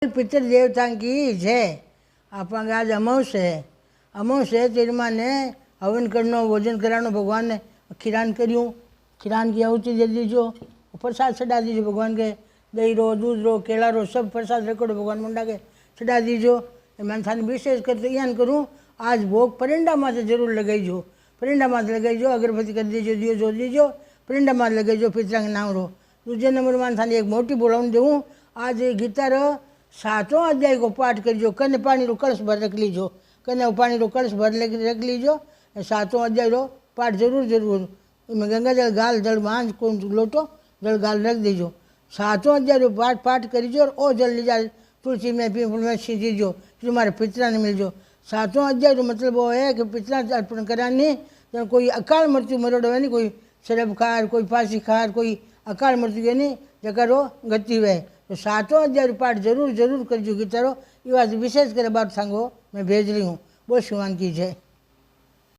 पितर देवता की जय। आप आज अमावस है, अमावस है तेरमा ने हवन करनो, भोजन करानो, भगवान ने खीरान करूँ, खीरान की आहुति दे दीजो, प्रसाद चढ़ा दीजो भगवान के, दही रो, दूध रो, केला रो, सब प्रसाद रखोड़ो भगवान मुंडा के चढ़ा दीजो। मैं थाने विशेष करते यान करूँ, आज भोग परिंडा माथे जरूर लगाईजो, परिंडा माथे लगाईजो, अगरबत्ती कर दीजो, दियो जो दीजो, परिंडा माथे लगाईजो, पितरा के नाम रो। दूजे नंबर में थाने एक मोटी बोलावन देऊँ, आज गीता रो 7वां अध्याय को पाठ करीजो, कने पानी रो कलश भर रख लीजो, कने पानी रो कलश भर रख लीजो, 7वां अध्याय रो पाठ जरूर जरूर। में गंगा जल गाल जल मांझ को लोटो जल गाल रख दीजो, 7वां अध्याय रो पाठ करीजो और ओ जल लीजा तुलसी में पीपल में सींचीजो, तुम्हारे पितरा ने मिलजो। 7वां अध्याय रो मतलब वो है कि पितरा अर्पण करानी तो कोई अकाल मृत्यु मरोड़ो है नहीं, कोई शराब खार, कोई फांसी खार, कोई अकाल मृत्यु है नहीं जगह रो गति वे। तो 7वां अध्याय पाठ जरूर जरूर करजो गीता रो। ये बात विशेष कर बात सांगो मैं भेज रही हूँ। बोल शिवान की जय।